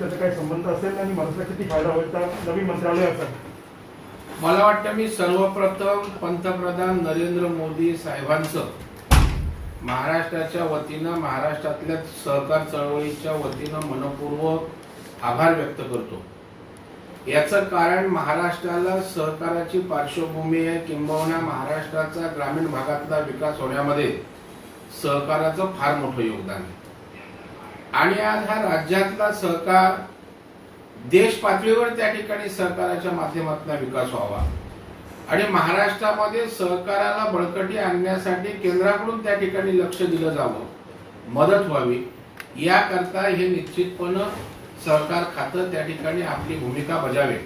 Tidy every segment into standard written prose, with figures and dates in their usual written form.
त्याचा काही संबंध असेल आणि महाराष्ट्राला किती फायदा होईल त्या नवीन मंत्रालयाचा? मला वाटतं मी सर्वप्रथम पंतप्रधान नरेंद्र मोदी साहेबांचं महाराष्ट्राच्या वतीनं, महाराष्ट्रातल्या सहकार चळवळीच्या वतीनं मनपूर्वक आभार व्यक्त करतो. याचं कारण महाराष्ट्राला सहकाराची पार्श्वभूमी आहे, किंबहुना महाराष्ट्राचा ग्रामीण भागातला विकास होण्यामध्ये सहकाराचं फार मोठं योगदान आहे. आणि आज हा राज्यातला सहकार देश पातळीवर त्या ठिकाणी सहकाराच्या माध्यमातून विकास व्हावा आणि महाराष्ट्रामध्ये सहकाराला बळकटी आणण्यासाठी केंद्राकडून त्या ठिकाणी लक्ष दिलं जावं, मदत व्हावी, याकरता हे निश्चितपणे सहकार खातं त्या ठिकाणी आपली भूमिका बजावेल.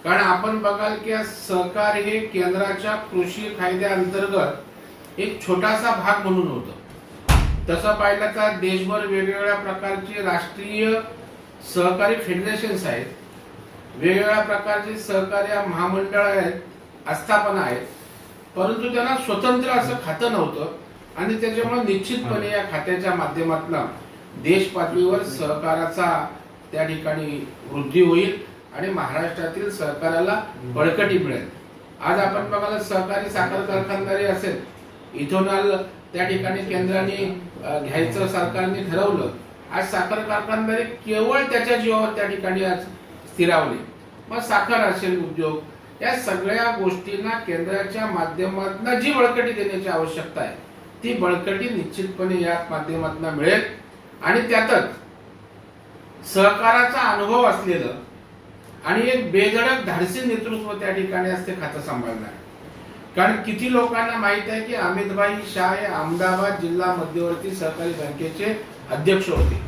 कारण आपण बघाल की सहकार हे केंद्राच्या कृषी कायद्याअंतर्गत एक छोटासा भाग म्हणून होतं. तसं पाहिलं तर देशभर वेगवेगळ्या प्रकारचे राष्ट्रीय सहकारी फेडरेशन्स आहेत, वेगवेगळ्या प्रकारचे सहकारी महामंडळ आहेत, आस्थापना आहेत, परंतु त्यांना स्वतंत्र असं खातं नव्हतं आणि त्याच्यामुळे निश्चितपणे या खात्याच्या माध्यमातून देश पातळीवर सहकाराचा त्या ठिकाणी वृद्धी होईल आणि महाराष्ट्रातील सहकाराला बळकटी मिळेल. आज आपण बघायला सहकारी साखर कारखानदारी असेल, इथेनॉल त्या ठिकाणी केंद्राने घ्यायचं सरकारने ठरवलं. आज साखर कारखानदारी केवळ त्याच्या जीवावर त्या ठिकाणी आज स्थिरावली. मग साखर असेल, उद्योग, या सगळ्या गोष्टींना केंद्राच्या माध्यमातून जी बळकटी देण्याची आवश्यकता आहे ती बळकटी निश्चितपणे या माध्यमातून मिळेल. आणि त्यातच सहकाराचा अनुभव असलेलं आणि एक बेधडक धाडसी नेतृत्व त्या ठिकाणी असते खातं सांभाळणार. कारण किती लोकांना माहित आहे की अमितभाई शाह हे अहमदाबाद जिल्हा मध्यवर्ती सहकारी बँकेचे अध्यक्ष होते.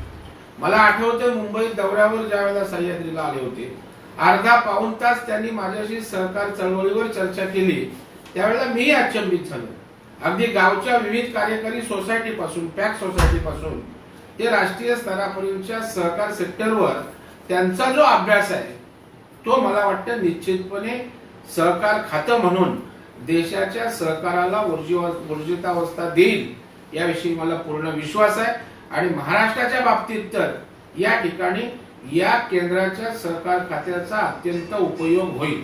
मला आठवते मुंबईत दौऱ्यावर ज्या वेळेला सह्याद्रीला आले होते, अर्धा पाऊण तास त्यांनी माझ्याशी सहकार चळवळीवर चर्चा केली. त्यावेळेला मी अचंबित झालो. अगदी गावच्या विविध कार्यकारी सोसायटीपासून, पॅक सोसायटीपासून ते राष्ट्रीय स्तरापर्यंतच्या सहकार सेक्टरवर त्यांचा जो अभ्यास आहे तो मला वाटतं निश्चितपणे सहकार खातं म्हणून देशाच्या सहकाराला ऊर्जितावस्था देईल याविषयी मला पूर्ण विश्वास आहे. आणि महाराष्ट्राच्या बाबतीत तर या ठिकाणी या केंद्राच्या सहकार खात्याचा अत्यंत उपयोग होईल.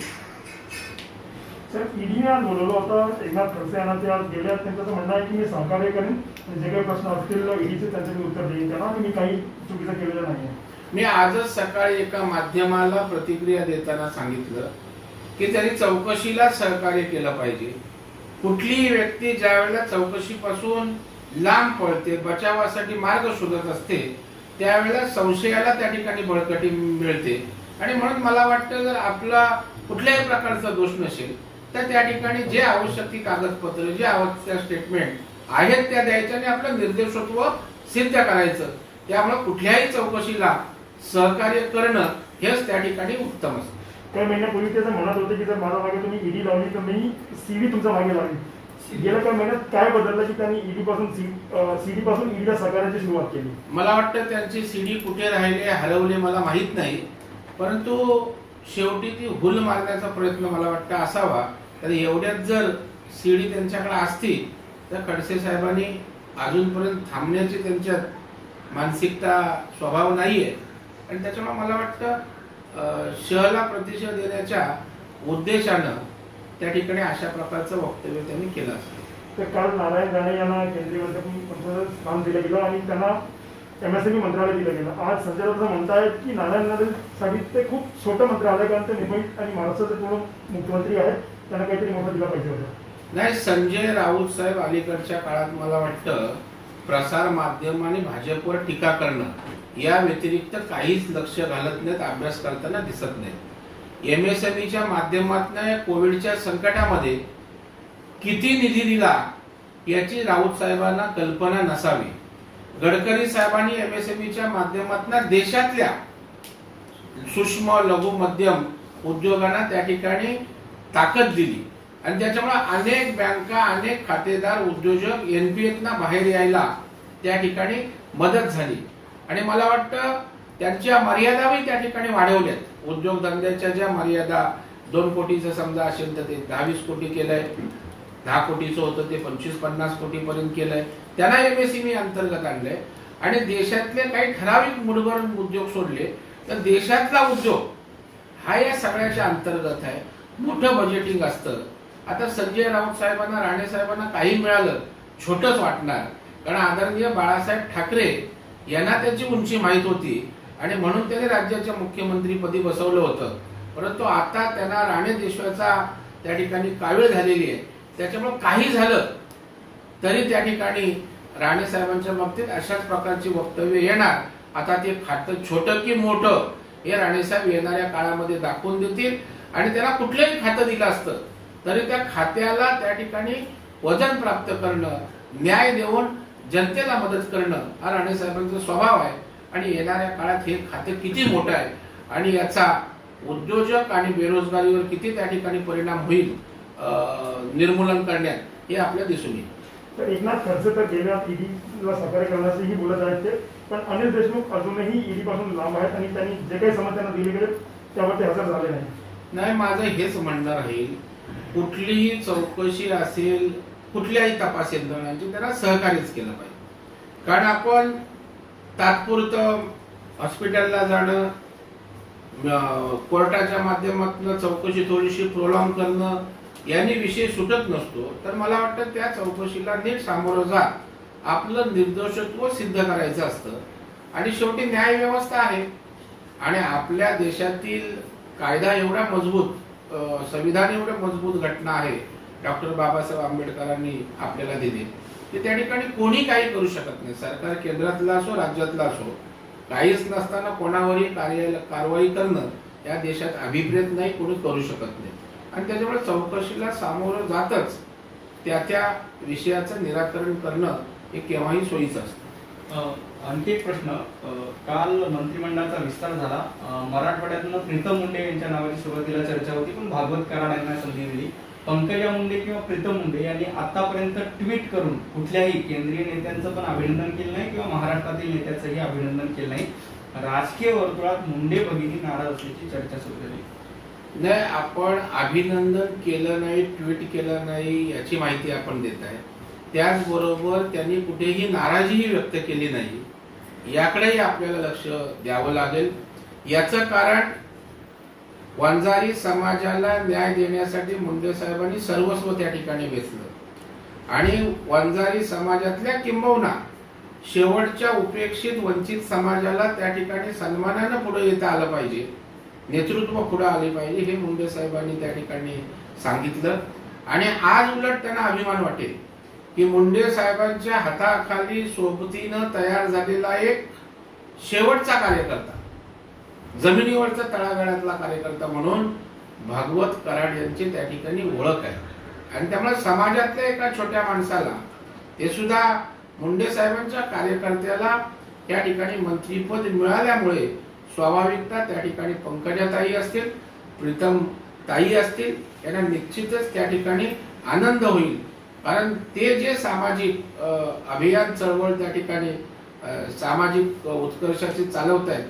सर, ईडीने आज बोलवलं होतं एकनाथ खडसे यांना. ते आज गेले. त्यांचं म्हणणं आहे की मी सहकार्य करेन, जे काही प्रश्न असतील ईडीचे त्यांचे मी उत्तर देईन त्यांना, मी काही चुकीचं केलेलं नाही. मी आजच सकाळी एका माध्यमाला प्रतिक्रिया देताना सांगितलं की त्यांनी चौकशीला सहकार्य केलं पाहिजे. कुठलीही व्यक्ती ज्या वेळेला चौकशीपासून लांब पळते, बचावासाठी मार्ग शोधत असते, त्यावेळेला संशयाला त्या ठिकाणी बळकटी मिळते. आणि म्हणून मला वाटतं जर आपला कुठल्याही प्रकारचा दोष नसेल तर त्या ठिकाणी जे आवश्यक ती कागदपत्र, जे आवश्यक स्टेटमेंट आहेत त्या द्यायच्या आणि आपलं निर्दोषत्व सिद्ध करायचं. त्यामुळे कुठल्याही चौकशीला सहकार्य करणं हेच त्या ठिकाणी उत्तम असतं. काही महिन्यापूर्वी ते म्हणत होते की जर माझ्या मागे तुम्ही ईडी लावली तर मी सीडी तुमच्या मागे लावली. गेल्या काही महिन्यात काय बदललं की त्यांनी ईडी पासून सीडी पासून ईडीला सहकार्याची सुरुवात केली? मला वाटतं त्यांची सीडी कुठे राहिले, हरवले मला माहित नाही, परंतु शेवटी ती हुल मारण्याचा प्रयत्न मला वाटतं असावा. तर एवढ्यात जर सीडी त्यांच्याकडे असती तर खडसे साहेबांनी अजूनपर्यंत थांबण्याची त्यांच्यात मानसिकता, स्वभाव नाहीये. आणि त्याच्यामुळे मला वाटतं शहला प्रतिशत देण्याच्या उद्देशानं त्या ठिकाणी अशा प्रकारचं वक्तव्य त्यांनी केलं असेल. तर काल नारायण राणे यांना केंद्रीय मंत्रिमंडळाचं काम दिलं गेलं आणि त्यांना एमएसएमई मंत्रालय दिलं गेलं. आज संजय राऊत म्हणतायत की नारायण राणेसाठी ते खूप छोटं मंत्रालय, कारण ते मुंबईत आणि महाराष्ट्राचे पूर्ण मुख्यमंत्री आहेत, त्यांना काहीतरी मोठं दिलं पाहिजे होतं. नाही, संजय राऊत साहेब अलीकडच्या काळात मला वाटतं प्रसार माध्यम आणि भाजपवर टीका करणं या व्यतिरिक्त काहीच लक्ष घालत नाहीत, अभ्यास करताना दिसत नाही. एमएसएमईच्या माध्यमातून कोविडच्या संकटामध्ये किती निधी दिला याची राऊत साहेबांना कल्पना नसावी. गडकरी साहेबांनी एमएसएमईच्या माध्यमातून देशातल्या सूक्ष्म, लघु, मध्यम उद्योगांना त्या ठिकाणी ताकद दिली आणि त्याच्यामुळे अनेक बँका, अनेक खातेदार, उद्योजक एनपीएतनं बाहेर यायला त्या ठिकाणी मदत झाली. आणि मला वाटतं त्यांच्या मर्यादाही त्या ठिकाणी वाढवल्यात. उद्योगधंद्याच्या ज्या मर्यादा 2 कोटीचं समजा असेल तर ते 10-20 कोटी केलंय, 10 कोटीचं होतं ते 25-50 कोटीपर्यंत केलंय. त्यांना एमएसएमई अंतर्गत आणलंय आणि देशातले काही ठराविक मुठभर उद्योग सोडले तर देशातला उद्योग हा या सगळ्याच्या अंतर्गत आहे. मोठं बजेटिंग असतं. आता संजय राऊत साहेबांना, राणे साहेबांना काही मिळालं छोटंच वाटणार, कारण आदरणीय बाळासाहेब ठाकरे यांना त्याची उंची माहीत होती आणि म्हणून त्यांनी राज्याच्या मुख्यमंत्रीपदी बसवलं होतं. परंतु आता त्यांना राणे देशवाचा त्या ठिकाणी कावीळ झालेली आहे. त्याच्यामुळे काही झालं तरी त्या ठिकाणी राणे साहेबांच्या बाबतीत अशाच प्रकारची वक्तव्य येणार. आता ते खातं छोटं की मोठं हे राणेसाहेब येणाऱ्या काळामध्ये दाखवून देतील आणि त्यांना कुठलंही खातं दिलं असतं तरी त्या खात्याला त्या ठिकाणी वजन प्राप्त करणं, न्याय देऊन जनतेला मदत करणं हा राणेसाहेबांचा स्वभाव आहे. आणि येणाऱ्या काळात हे खाते किती मोठं आहे आणि याचा उद्योजक आणि बेरोजगारीवर किती त्या ठिकाणी परिणाम होईल निर्मूलन करण्यात हे आपल्याला दिसून येईल. तर एकनाथ खडसे तर गेल्या ईडीला सहकार्य करण्याचेही बोलत आहेत ते, पण अनिल देशमुख अजूनही ईडी पासून लांब आहेत आणि त्यांनी जे काही समज त्यांना दिले गेले त्यावर ते हजर झाले नाही. नाही, माझं हेच म्हणणं राहील, कुठलीही चौकशी असेल, कुठल्याही तपास यंत्रणांची त्यांना सहकार्यच केलं पाहिजे. कारण आपण तात्पुरतं हॉस्पिटलला जाणं, कोर्टाच्या माध्यमातून चौकशी थोडीशी प्रोलॉंग करणं यांनी विषय सुटत नसतो. तर मला वाटतं त्या चौकशीला नीट सामोरं जा, आपलं निर्दोषत्व सिद्ध करायचं असतं. आणि शेवटी न्याय व्यवस्था आहे आणि आपल्या देशातील कायदा एवढा मजबूत, संविधान एवढं मजबूत घटना आहे डॉक्टर बाबासाहेब आंबेडकरांनी आपल्याला दिली की त्या ठिकाणी कोणी काही करू शकत नाही. सरकार केंद्रातला असो, राज्यातला असो, काहीच नसताना कोणावरही कारवाई करणं या देशात अभिप्रेत नाही, कोणी करू शकत नाही. आणि त्याच्यामुळे चौकशीला सामोरं जातच त्या विषयाचं निराकरण करणं हे केव्हाही सोयीचं असतं. आणखी एक प्रश्न, काल मंत्रिमंडळाचा विस्तार झाला. मराठवाड्यातून प्रीतम मुंडे यांच्या नावाची सुरुवातीला चर्चा होती, पण भागवत कराड यांना संधी दिली. पंकजा मुंडे किंवा प्रीतम मुंडे यांनी आतापर्यंत ट्विट करून कुठल्याही केंद्रीय नेत्यांचं पण अभिनंदन केलं नाही किंवा महाराष्ट्रातील नेत्याचंही अभिनंदन केलं नाही. राजकीय वर्तुळात मुंडे भगिनी नाराज असल्याची चर्चा सुरू झाली. नाही, आपण अभिनंदन केलं नाही, ट्विट केलं नाही याची माहिती आपण देत आहे. त्याचबरोबर त्यांनी कुठेही नाराजीही व्यक्त केली नाही, याकडेही आपल्याला लक्ष द्यावं लागेल. याचं कारण वंजारी समाजाला न्याय देण्यासाठी मुंडे साहेबांनी सर्वस्व त्या ठिकाणी वेचलं आणि वंजारी समाजातल्या किंबहुना शेवटच्या उपेक्षित वंचित समाजाला त्या ठिकाणी सन्मानानं पुढे येता आलं पाहिजे, नेतृत्व पुढे आले पाहिजे, हे मुंडे साहेबांनी त्या ठिकाणी सांगितलं. आणि आज उलट त्यांना अभिमान वाटेल की मुंडे साहेबांच्या हाताखाली सोबतीनं तयार झालेला एक शेवटचा कार्यकर्ता, जमिनीवरचा तळागाळातला कार्यकर्ता म्हणून भागवत कराड यांची त्या ठिकाणी ओळख आहे. आणि त्यामुळे समाजातल्या एका छोट्या माणसाला, ते सुद्धा मुंडे साहेबांच्या कार्यकर्त्याला त्या ठिकाणी मंत्रीपद मिळाल्यामुळे स्वाभाविकता त्या ठिकाणी पंकजाताई असतील, प्रीतम ताई असतील, यांना निश्चितच त्या ठिकाणी आनंद होईल. कारण ते जे सामाजिक अभियान चळवळ त्या ठिकाणी सामाजिक उत्कर्षाची चालवत आहेत,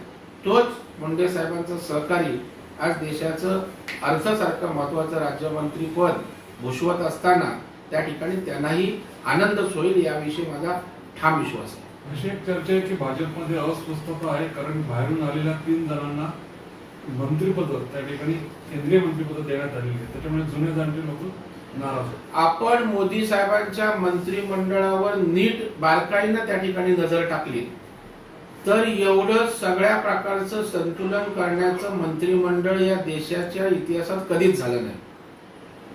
तोच मुंडे साहेबांचा सहकारी आज देशाचं अर्थसारखं महत्वाचं राज्यमंत्री पद भूषवत असताना त्या ठिकाणी त्यांनाही आनंदच होईल, याविषयी माझा ठाम विश्वास आहे. अशी एक चर्चा आहे की भाजपमध्ये अस्वस्थता आहे, कारण बाहेरून आलेल्या 3 जणांना मंत्रिपद त्या ठिकाणी केंद्रीय मंत्रिपद देण्यात आलेली आहे. त्याच्यामुळे जुने जाणते लोक नाराज आहेत. आपण मोदी साहेबांच्या मंत्रिमंडळावर नीट बारकाईनं त्या ठिकाणी नजर टाकली तर एवढं सगळ्या प्रकारचं संतुलन करण्याचं मंत्रिमंडळ या देशाच्या इतिहासात कधीच झालं नाही.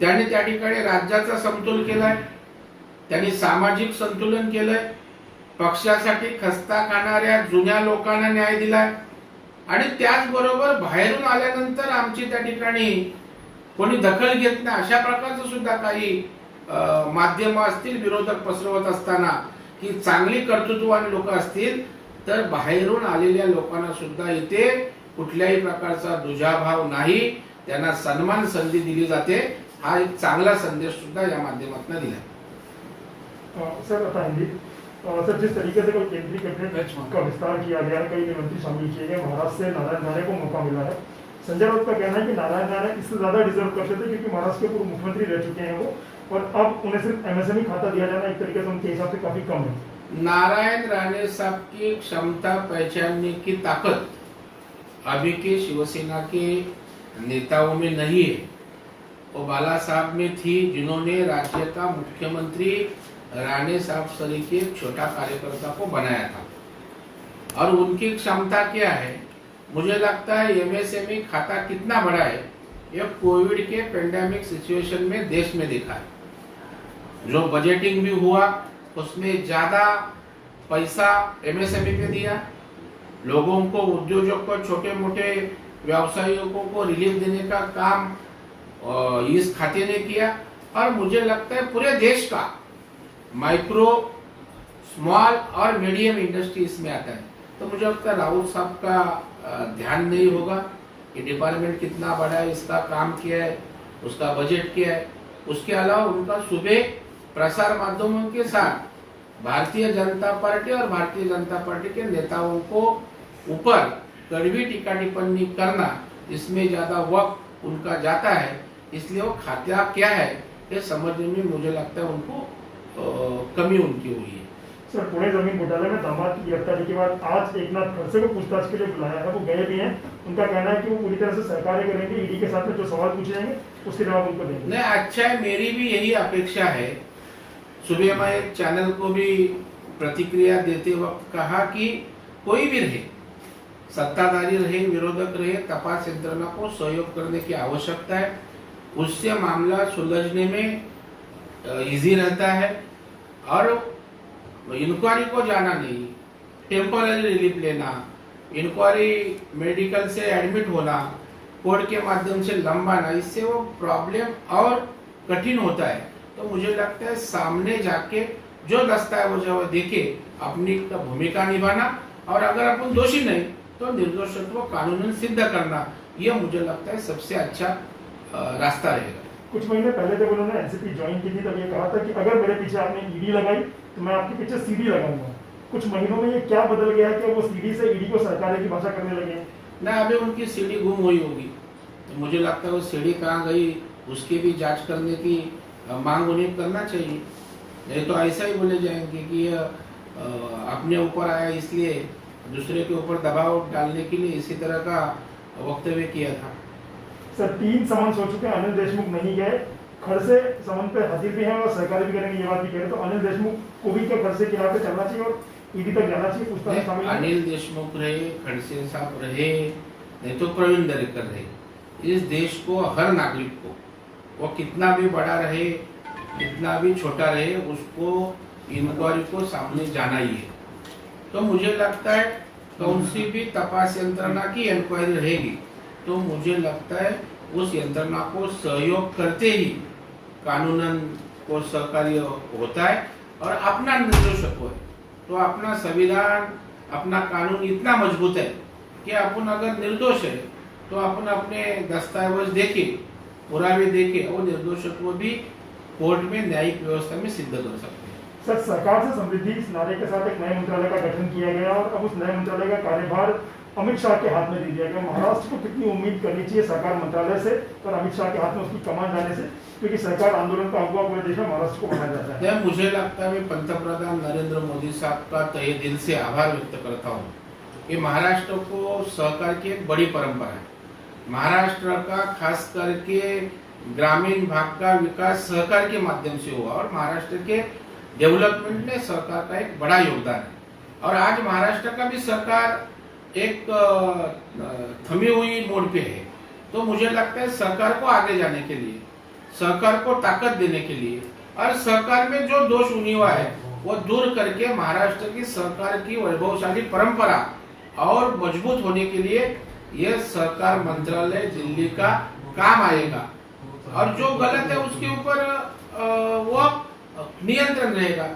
त्यांनी त्या ठिकाणी राज्याचा समतोल केलाय, त्यांनी सामाजिक संतुलन केलंय, पक्षासाठी खस्ता खाणाऱ्या जुन्या लोकांना न्याय दिलाय आणि त्याचबरोबर बाहेरून आल्यानंतर आमची त्या ठिकाणी कोणी दखल घेत नाही अशा प्रकारचं सुद्धा काही माध्यम असतील विरोधक पसरवत असताना की चांगली कर्तृत्ववान लोक असतील तर बाहेरून आलेल्या लोकांना सुद्धा इथे कुठल्याही प्रकारचा दुजाभाव नाही, त्यांना सन्मान संधी दिली जाते. हा एक चांगला संदेश सुद्धा या माध्यमातून दिला. सर आता हिंदी सर, जिस तरीके से कोई केंद्रीय कैबिनेट का विस्तार किया गया है, कई मंत्री शामिल किए गए, महाराष्ट्र से नारायण राणे को मौका मिला है. संजय राउत का कहना है कि नारायण राणे इससे ज्यादा डिजर्व करते थे क्योंकि महाराष्ट्र के पूर्व मुख्यमंत्री रह चुके हैं वो, और अब उन्हें सिर्फ एमएसएमई खाता दिया जाना एक तरीके से उनके हिसाब से काफी कम है. नारायण राणे साहब की क्षमता पहचानने की ताकत अभी के शिवसेना के नेताओं में नहीं है, वो बाला साहब में थी, जिन्होंने राज्य का मुख्यमंत्री राणे साहब सरीखे एक छोटा कार्यकर्ता को बनाया था। और उनकी क्षमता क्या है, मुझे लगता है एमएसएमई खाता कितना बड़ा है ये कोविड के पेंडेमिक सिचुएशन में देश में देखा है। जो बजटिंग भी हुआ उसमें ज्यादा पैसा एमएसएमई पे दिया, लोगों को, उद्योगों को, छोटे मोटे व्यवसायियों को रिलीफ देने का काम इस खाते ने किया। और मुझे लगता है पूरे देश का माइक्रो, स्मॉल और मीडियम इंडस्ट्री इसमें आता है। तो मुझे लगता है राहुल साहब का ध्यान नहीं होगा कि डिपार्टमेंट कितना बड़ा है, इसका काम क्या है, उसका बजट क्या है। उसके अलावा उनका सुबह प्रसार माध्यमों के साथ भारतीय जनता पार्टी और भारतीय जनता पार्टी के नेताओं को ऊपर कड़वी टीका टिप्पणी करना, इसमें ज्यादा वक्त उनका जाता है। इसलिए वो खाता क्या है ये समझने में मुझे लगता है उनको कमी उनकी हुई है। सर, पुणे जमीन घोटाले में दामाद की गिरफ्तारी के बाद आज एकनाथ खड़से को पूछताछ के लिए बुलाया है, वो गए भी हैं। उनका कहना है कि वो पूरी तरह से सहकार्य करेंगे, ईडी के साथ में जो सवाल पूछे जाएंगे उसके जवाब उनको देंगे। नहीं, अच्छा है, मेरी भी यही अपेक्षा है। सुबह मैं एक चैनल को भी प्रतिक्रिया देते वक्त कहा कि कोई भी रहे, सत्ताधारी रहे, विरोधक रहे, तपास यंत्रणा को सहयोग करने की आवश्यकता है। उससे मामला सुलझने में इजी रहता है और इंक्वायरी को जाना नहीं, टेम्पररी रिलीफ लेना, इंक्वायरी मेडिकल से एडमिट होना, कोर्ट के माध्यम से लंबाना, इससे वो प्रॉब्लम और कठिन होता है। तो मुझे लगता है सामने जाके जो दस्तावेज है वो देखे अपनी भूमिका निभाना, और अगर अपन दोषी नहीं तो निर्दोषत्व कानूनन सिद्ध करना, यह मुझे लगता है सबसे अच्छा रास्ता रहेगा। कुछ महीने पहले जब उन्होंने एनसीपी ज्वाइन की थी तब ये कहा था कि अगर मेरे पीछे आपने ईडी लगाई तो मैं आपके पीछे सीडी लगाऊंगा। कुछ महीनों में ये क्या बदल गया है कि वो सीडी से ईडी को सरकार की भाषा करने लगे हैं? ना, अभी उनकी सीडी गुम हुई होगी, तो मुझे लगता है वो सीडी कहाँ गई उसकी भी जांच करने की मांग उन्हें करना चाहिए। नहीं तो ऐसा ही बोले जाएंगे कि ये अपने ऊपर आया इसलिए दूसरे के ऊपर दबाव डालने के लिए इसी तरह का वक्तव्य किया था। सर, 3 समन्स हो चुके हैं, अनिल देशमुख नहीं गए, खड़से समन पे हाजिर भी हैं और सरकारी भी करेंगे, ये बात भी कह रहे। तो अनिल देशमुख को भी क्या खड़से की राह पे चलना चाहिए और ईडी तक जाना चाहिए? पूछताछ शामिल है? अनिल देशमुख रहे, खड़से साहब रहे, नहीं तो प्रवीण दरेकर रहे, इस देश को, हर नागरिक को, वो कितना भी बड़ा रहे, कितना भी छोटा रहे, उसको इंक्वायरी को सामने जाना ही है। तो मुझे लगता है कौन सी भी तपास यंत्रणा की इंक्वायरी रहेगी तो मुझे लगता है उस यंत्रणा को सहयोग करते ही कानूनन को सहकार्य होता है और अपना निर्दोषत्व है। तो अपना संविधान, अपना कानून इतना मजबूत है कि अपन अगर निर्दोष है तो अपन अपने दस्तावेज देके, पुरावे देके वो निर्दोषत्व भी कोर्ट में न्यायिक व्यवस्था में सिद्ध कर सकते हैं। सर, सरकार से समृद्धि इस नारे के साथ एक नए मंत्रालय का गठन किया गया और अब उस नए मंत्रालय का कार्यभार अमित शाह के हाथ में दे दिया गया। महाराष्ट्र को कितनी उम्मीद करनी चाहिए सरकार मंत्रालय से और अमित शाह के हाथ में उसकी कमान जाने से, क्योंकि सरकार आंदोलन का अगुवा पूरे देश में महाराष्ट्र को माना जाता है? मुझे लगता है मैं पंतप्रधान नरेंद्र मोदी साहब का तहे दिल से आभार व्यक्त करता हूँ कि महाराष्ट्र को सहकार की एक बड़ी परंपरा है। महाराष्ट्र का खास करके ग्रामीण भाग का विकास सहकार के माध्यम से हुआ और महाराष्ट्र के डेवलपमेंट में सरकार का एक बड़ा योगदान है। और आज महाराष्ट्र का भी सरकार एक थमी हुई मोड़ पे है। तो मुझे लगता है सरकार को आगे जाने के लिए, सरकार को ताकत देने के लिए और सरकार में जो दोष हुआ है वो दूर करके महाराष्ट्र की सरकार की वैभवशाली परंपरा और मजबूत होने के लिए यह सरकार मंत्रालय दिल्ली का काम आएगा और जो गलत है उसके ऊपर वो नियंत्रण रहेगा।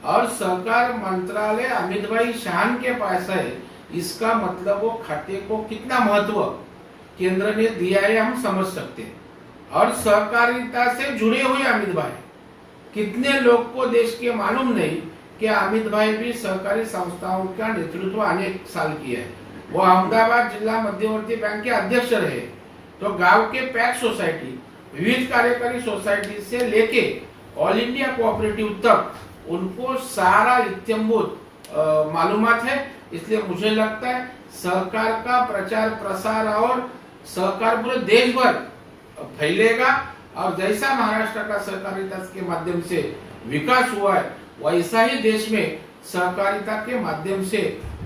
और सरकार मंत्रालय अमित भाई शाह के पास है, इसका मतलब वो खाते को कितना महत्व केंद्र ने दिया है हम समझ सकते हैं। और सहकारिता से जुड़े हुए अमित भाई, कितने लोग को देश के मालूम नहीं कि अमित भाई भी सहकारी संस्थाओं का नेतृत्व अनेक साल किया है। वो अहमदाबाद जिला मध्यवर्ती बैंक के अध्यक्ष रहे, तो गांव के पैक्स सोसाइटी, विविध कार्यकारी सोसाइटी से लेके ऑल इंडिया कोऑपरेटिव तक उनको सारा इत्यंभूत मालूमात है। इसलिए मुझे लगता है सरकार का प्रचार प्रसार और सहकार पूरे देश भर फैलेगा और जैसा महाराष्ट्र का सहकारिता के माध्यम से विकास हुआ है वैसा ही देश में सहकारिता के माध्यम से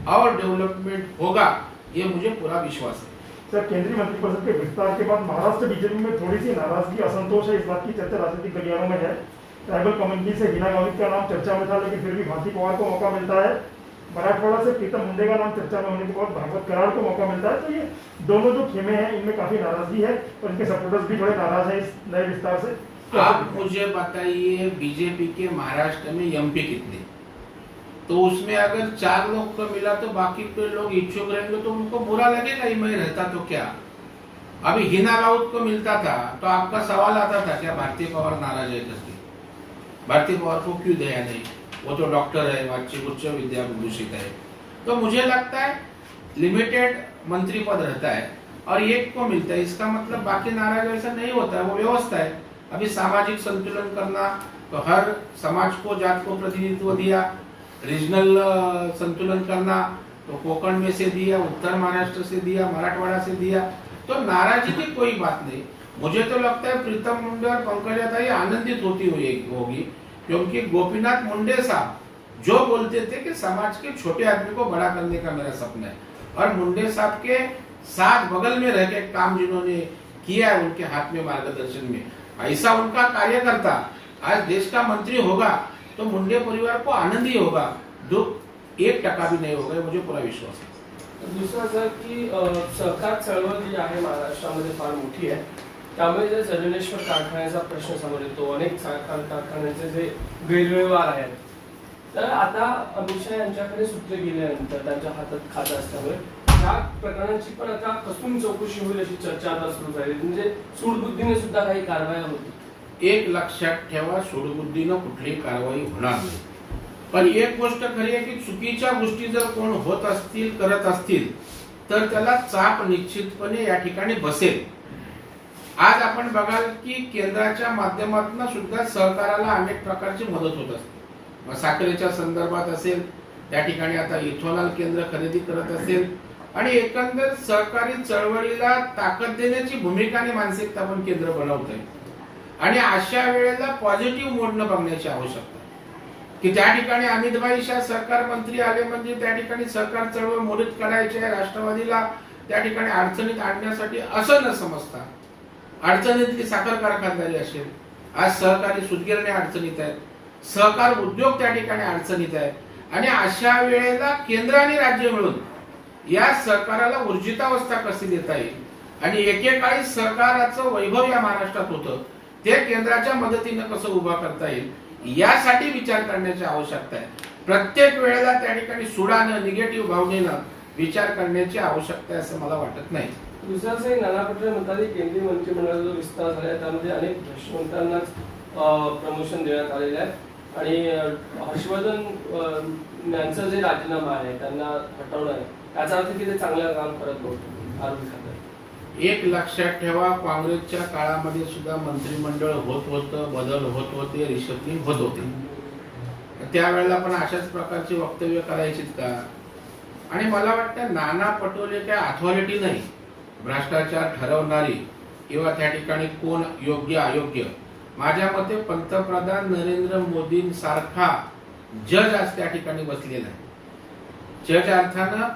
और डेवलपमेंट होगा, ये मुझे पूरा विश्वास है। सर, केंद्रीय मंत्रिपरिषद के विस्तार के बाद महाराष्ट्र बीजेपी में थोड़ी सी नाराजगी असंतोष है, इस बात की चर्चा राजनीतिक गलियारों में है। ट्राइबल कम्युनिटी से हिना गावित का नाम चर्चा में था, लेकिन फिर भी भारती पवार को मौका मिलता है। मराठवाड़ा से प्रीतम मुंडे का नाम चर्चा में होने के बाद भागवत कराड़ को मौका मिलता है। तो ये दोनों जो खेमे हैं इनमें काफी नाराजगी है और इनके सपोर्टर्स भी थोड़े नाराज है इस नए विस्तार से। आप मुझे बताइए बीजेपी के महाराष्ट्र में एमपी कितने, तो उसमें अगर 4 लोग को मिला तो बाकी के लोग इच्छुक रहेंगे तो उनको बुरा लगेगा ही, मैं रहता तो क्या। अभी हिना राउत को मिलता था तो आपका सवाल आता था क्या भारती पवार नाराज है करके, भारती पवार को क्यों दिया नहीं, वो तो डॉक्टर है, वार्षिक उच्च विद्याभूषित है। तो मुझे लगता है लिमिटेड मंत्री पद रहता है और एक को मिलता है, इसका मतलब बाकी नाराज ऐसा नहीं होता है, वो व्यवस्था है। अभी सामाजिक संतुलन करना तो हर समाज को जात को प्रतिनिधित्व दिया, रीजनल संतुलन करना तो कोकण में से दिया, उत्तर महाराष्ट्र से दिया, मराठवाड़ा से दिया, तो नाराजी की कोई बात नहीं। मुझे तो लगता है प्रीतम मुंडे और पंकजाताई आनंदित होती होगी, क्योंकि गोपीनाथ मुंडे साहब जो बोलते थे कि समाज के छोटे आदमी को बड़ा करने का मेरा सपना है, और मुंडे साहब के साथ बगल में रह के काम जिन्होंने किया है उनके हाथ में मार्गदर्शन में, ऐसा उनका कार्यकर्ता आज देश का मंत्री होगा तो मुंडे परिवार को आनंद ही होगा, दुख 1% भी नहीं होगा, मुझे पूरा विश्वास है। दुसरा सर की सहकार चळवळ जी आहे महाराष्ट्रामध्ये फार मोठी आहे, त्यामुळे जे सर्जनेश्वर कारखान्याचा प्रश्न समोर येतो, अनेक सहकार कारखान्यांचे जे गैरव्यवहार आहेत, तर आता अमित शहा यांच्याकडे सूत्र गेल्यानंतर त्यांच्या हातात खातं असल्यामुळे या प्रकरणाची पण आता कसून चौकशी होईल अशी चर्चा आता सुरू झाली, म्हणजे सूडबुद्धीने सुद्धा काही कारवाया होतील। एक लक्षात ठेवा, सूडबुद्धीनं कुठली कारवाई होणार नाही, पण एक गोष्ट खरी आहे की चुकीच्या गोष्टी जर कोण होत असतील करत असतील तर त्याला चाप निश्चितपणे या ठिकाणी बसेल। आज आपण बघाल की केंद्राच्या माध्यमातून सुद्धा सहकाराला अनेक प्रकारची मदत होत असते, साखरेच्या संदर्भात असेल, त्या ठिकाणी आता इथेनॉल केंद्र खरेदी करत असेल, आणि एकंदर सहकारी चळवळीला ताकद देण्याची भूमिका आणि मानसिकता पण केंद्र बनवत आहे। आणि अशा वेळेला पॉझिटिव्ह मोडनं बघण्याची आवश्यकता की त्या ठिकाणी अमितभाई शाह सहकार मंत्री आले म्हणजे त्या ठिकाणी सहकार चळवळ मोडीत काढायची आहे, राष्ट्रवादीला त्या ठिकाणी अडचणीत आणण्यासाठी असं न समजता अडचणीतली साखर कारखानदारी असेल, आज सहकारी सुतगिरण्या अडचणीत आहेत, सहकार उद्योग त्या ठिकाणी अडचणीत आहे, आणि अशा वेळेला केंद्र आणि राज्य मिळून या सहकाराला ऊर्जितावस्था कशी देता येईल आणि एकेकाळी सहकाराचं वैभव या महाराष्ट्रात होतं ते केंद्राच्या मदतीने कसं उभा करता येईल यासाठी विचार करण्याची आवश्यकता आहे। प्रत्येक वेळेला त्या ठिकाणी सुडानं निगेटिव्ह भावनेनं विचार करण्याची आवश्यकता आहे असं मला वाटत नाही। दुसरा सर नाना पटोले म्हणतात की केंद्रीय मंत्रिमंडळाचा जो विस्तार झाला आहे त्यामध्ये अनेक भ्रष्टमंत्र्यांनाच प्रमोशन देण्यात आलेलं आहे आणि हर्षवर्धन यांचा जे राजीनामा आहे त्यांना हटवणं आहे, याचा अर्थ की ते चांगलं काम करत नव्हतं आरोग्य खात्यात। एक लक्षात ठेवा, काँग्रेसच्या काळामध्ये सुद्धा मंत्रिमंडळ होत होतं, बदल होत होते, रिशफलिंग होत होते, त्यावेळेला पण अशाच प्रकारची वक्तव्य करायचीत का? आणि मला वाटतं नाना पटोले काय अथॉरिटी नाही भ्रष्टाचार ठरवणारी किंवा त्या ठिकाणी कोण योग्य अयोग्य। माझ्या मते पंतप्रधान नरेंद्र मोदींसारखा जज आज त्या ठिकाणी बसलेला आहे, जज अर्थानं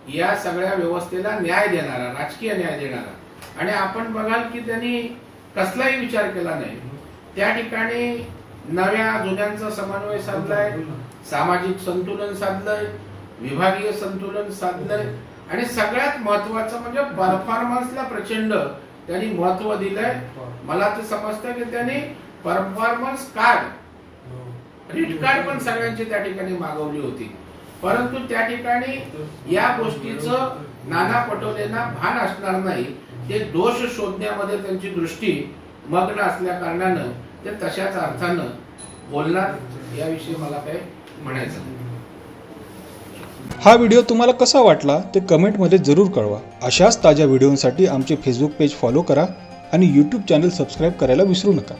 या सगळ्या व्यवस्थेला न्याय देणारा, राजकीय न्याय देणारा, आणि आपण बघाल की त्यांनी कसलाही विचार केला नाही, त्या ठिकाणी नव्या जुन्यांचा समन्वय साधलाय, सामाजिक संतुलन साधलंय, विभागीय संतुलन साधलंय, आणि सगळ्यात महत्वाचं म्हणजे परफॉर्मन्सला प्रचंड त्यांनी महत्व दिलंय। मला तर समजतं की त्यांनी परफॉर्मन्स कार्ड, रेड कार्ड पण सगळ्यांची त्या ठिकाणी मागवली होती, परंतु त्या ठिकाणी या गोष्टीचं नाना पटोलेंना भान असणार नाही, ते दोष शोधण्यामध्ये त्यांची दृष्टी मग्न असल्या कारणानं ते तशाच अर्थानं बोलणार, याविषयी मला काही म्हणायचं नाही। हा व्हिडिओ तुम्हाला कसा वाटला ते कमेंटमध्ये जरूर कळवा। अशाच ताज्या व्हिडिओंसाठी आमचे फेसबुक पेज फॉलो करा आणि यूट्यूब चॅनल सबस्क्राईब करायला विसरू नका।